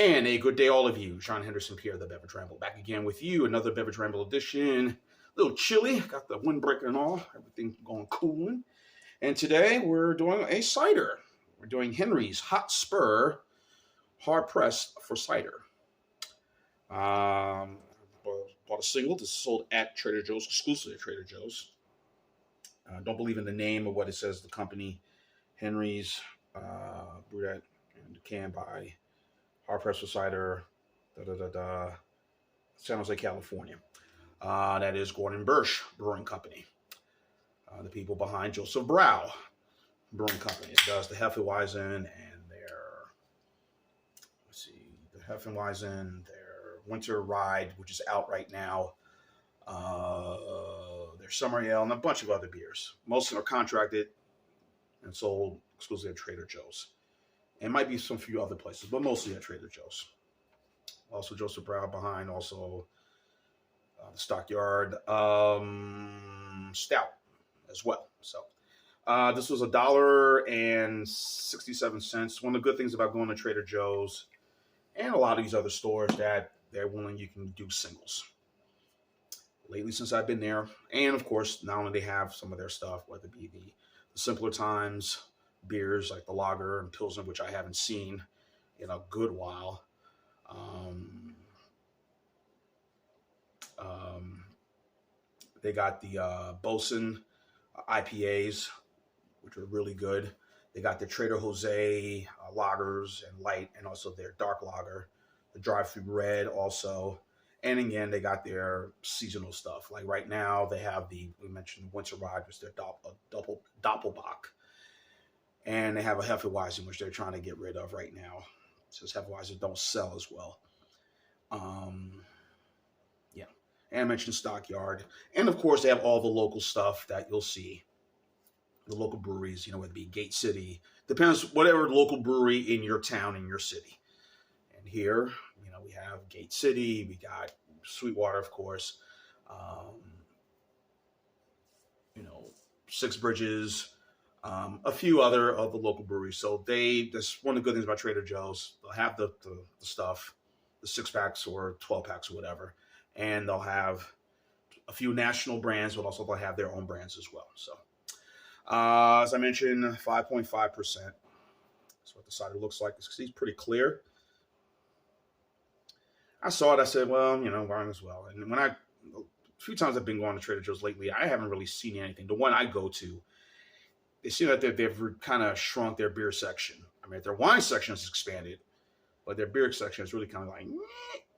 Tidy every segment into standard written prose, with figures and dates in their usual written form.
And a good day, all of you. John Henderson Pierre, the Beverage Ramble, back again with you. Another Beverage Ramble edition. A little chilly, got the windbreaker and all, everything going cooling. And today we're doing a cider. We're doing Henry's Hotspur hard pressed for cider. Bought a single. This is sold at Trader Joe's, exclusively at Trader Joe's. Don't believe in the name of what it says. The company, Henry's, brewed at and canned by hard pressed for cider, San Jose, California. That is Gordon Biersch Brewing Company. The people behind Joseph Brau Brewing Company. It does the Hefeweizen and their Winter Ride, which is out right now. Their Summer Ale, and a bunch of other beers. Most of them are contracted and sold exclusively at Trader Joe's. And might be some few other places, but mostly at Trader Joe's. Also Joseph Brau behind, also the Stockyard Stout as well. So this was $1.67. One of the good things about going to Trader Joe's and a lot of these other stores that they're willing, you can do singles. Lately, since I've been there, and of course, not only they have some of their stuff, whether it be the simpler times beers like the lager and pilsner, which I haven't seen in a good while. They got the Bosun IPAs, which are really good. They got the Trader Jose lagers and light, and also their dark lager, the drive-through red also. And again, they got their seasonal stuff. Like right now, they have we mentioned the Winter Ride, which is their Doppelbock. And they have a Hefeweizen, which they're trying to get rid of right now, since Hefeweizen don't sell as well. Yeah. And I mentioned Stockyard. And of course, they have all the local stuff that you'll see. The local breweries, whether it be Gate City. Depends, whatever local brewery in your town, in your city. And here, we have Gate City. We got Sweetwater, of course. Six Bridges. A few other of the local breweries. So that's one of the good things about Trader Joe's. They'll have the stuff, the 6-packs or 12-packs or whatever. And they'll have a few national brands, but also they'll have their own brands as well. So, as I mentioned, 5.5%. That's what the cider looks like. It's pretty clear. I saw it. I said, well, mine as well. And a few times I've been going to Trader Joe's lately, I haven't really seen anything. The one I go to, they seem that they've kind of shrunk their beer section. I mean, their wine section has expanded, but their beer section is really kind of like,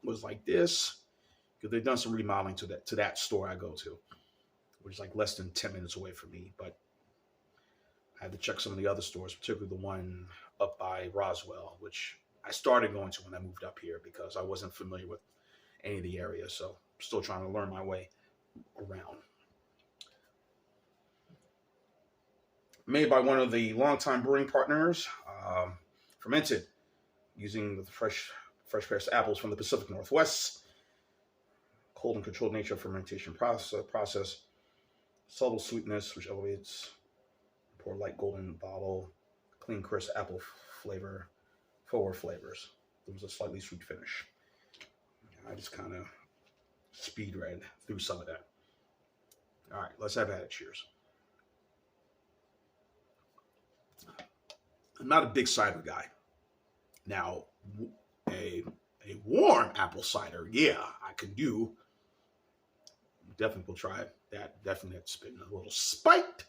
was like this. Because they've done some remodeling to that store I go to, which is like less than 10 minutes away from me. But I had to check some of the other stores, particularly the one up by Roswell, which I started going to when I moved up here because I wasn't familiar with any of the areas. So I'm still trying to learn my way around. Made by one of the longtime brewing partners, fermented, using the fresh pressed apples from the Pacific Northwest. Cold and controlled nature of fermentation process. Subtle sweetness, which elevates. Pour light golden bottle. Clean, crisp apple flavor. Forward flavors. There was a slightly sweet finish. I just kind of speed read through some of that. All right, let's have at it. Cheers. I'm not a big cider guy. Now, a warm apple cider, yeah, I can do. Definitely will try that. Definitely have to spin a little spiced,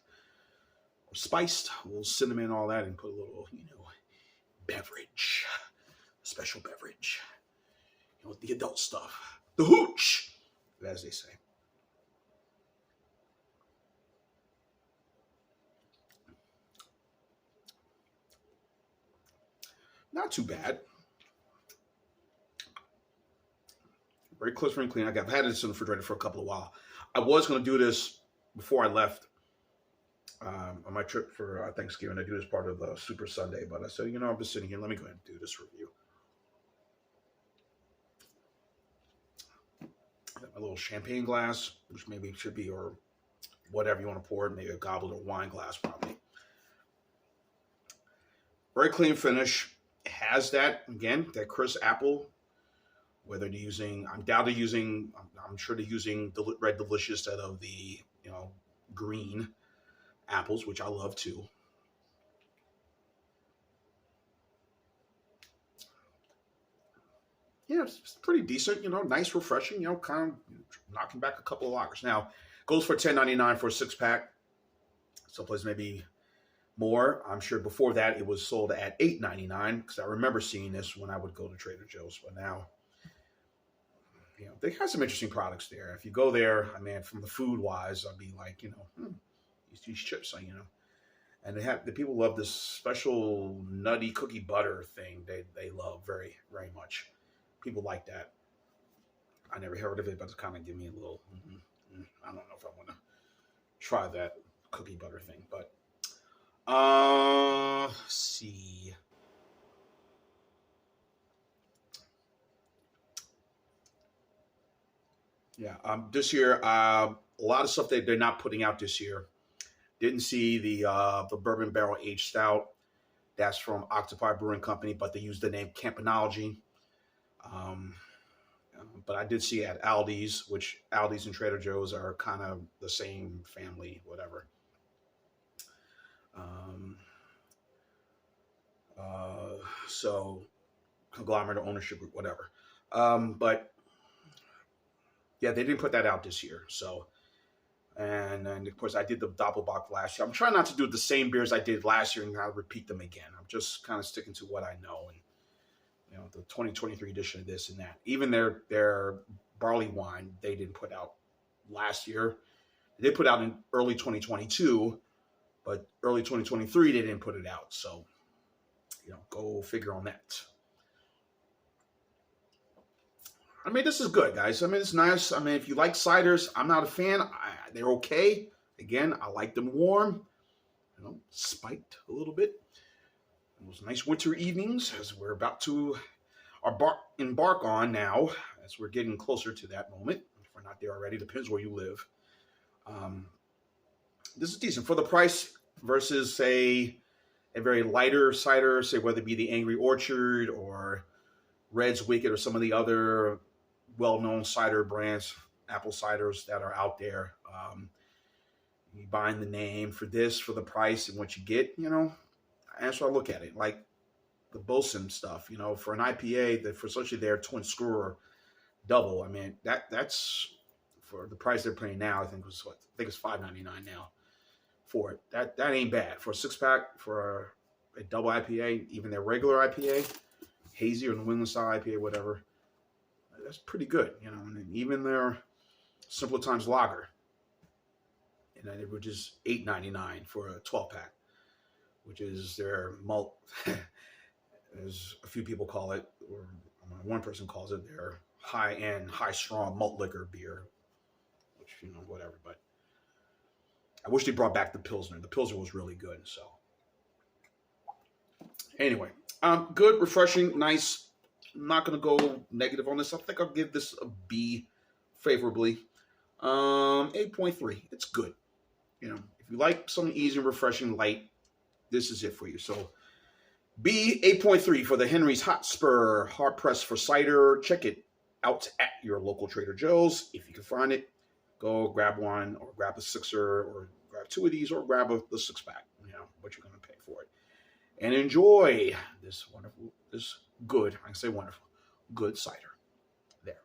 a little cinnamon, all that, and put a little, beverage, special beverage, the adult stuff, the hooch, as they say. Not too bad. Very crisp and clean. I've had this in the refrigerator for a couple of while. I was going to do this before I left on my trip for Thanksgiving. I do this part of the Super Sunday, but I said, I'm just sitting here. Let me go ahead and do this review. Got my little champagne glass, which maybe should be, or whatever you want to pour it, maybe a goblet or wine glass probably. Very clean finish. It has that, again, that crisp apple. Whether they're using, I'm doubt they're using, I'm sure they're using the red delicious instead of the, green apples, which I love too. Yeah, it's pretty decent, nice, refreshing, kind of knocking back a couple of lagers. Now, goes for $10.99 for a 6 pack. Someplace maybe more. I'm sure before that it was sold at $8.99 because I remember seeing this when I would go to Trader Joe's. But now, they have some interesting products there. If you go there, I mean, from the food wise, I'd be like, these chips, and the people love this special nutty cookie butter thing. They love very, very much. People like that. I never heard of it, but it's kind of give me a little. I don't know if I want to try that cookie butter thing, but let's see. Yeah, this year, a lot of stuff that they're not putting out this year. Didn't see the bourbon barrel aged stout. That's from Octopi Brewing Company, but they used the name Campanology. But I did see at Aldi's, which Aldi's and Trader Joe's are kind of the same family, whatever. So conglomerate ownership group, whatever. But yeah, they didn't put that out this year. So, and of course I did the Doppelbock last year. I'm trying not to do the same beers I did last year and not repeat them again. I'm just kind of sticking to what I know, and the 2023 edition of this and that. Even their barley wine they didn't put out last year. They put out in early 2022, but early 2023 they didn't put it out. So, go figure on that. I mean, this is good, guys. I mean, it's nice. I mean, if you like ciders, I'm not a fan. They're okay. Again, I like them warm, spiked a little bit. Those nice winter evenings as we're about to embark on now, as we're getting closer to that moment. If we're not there already, depends where you live. This is decent for the price versus, say, a very lighter cider, say whether it be the Angry Orchard or Red's Wicked or some of the other well-known cider brands, apple ciders that are out there. You buying the name for this, for the price and what you get, that's what I look at it. Like the Bosun stuff, for an IPA, that for especially their twin screw or double, I mean, that's for the price they're paying now. I think it's $5.99 now for it. That ain't bad for a 6-pack for a double IPA, even their regular IPA, hazy or New England style IPA, whatever. That's pretty good, and even their Simple Times Lager, which is $8.99 for a 12-pack, which is their malt, as a few people call it, or one person calls it, their high-end, high-strong malt liquor beer, which, whatever. But I wish they brought back the Pilsner. The Pilsner was really good. So anyway, good, refreshing, nice. I'm not going to go negative on this. I think I'll give this a B favorably. 8.3. It's good. If you like something easy and refreshing, light, this is it for you. So B, 8.3 for the Henry's Hotspur Hard Press for Cider. Check it out at your local Trader Joe's. If you can find it, go grab one or grab a 6er or grab 2 of these or grab the 6-pack, what you're going to pay for it. And enjoy this good, I can say wonderful, good cider. There.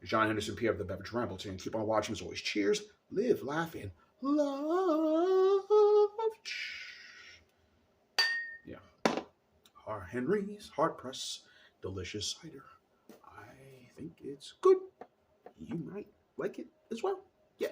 John Henderson, Pierre of the Beverage Ramble. Keep on watching. As always, cheers, live, laugh, and love. Yeah. Our Henry's Hard Press Delicious Cider. I think it's good. You might like it as well. Yeah.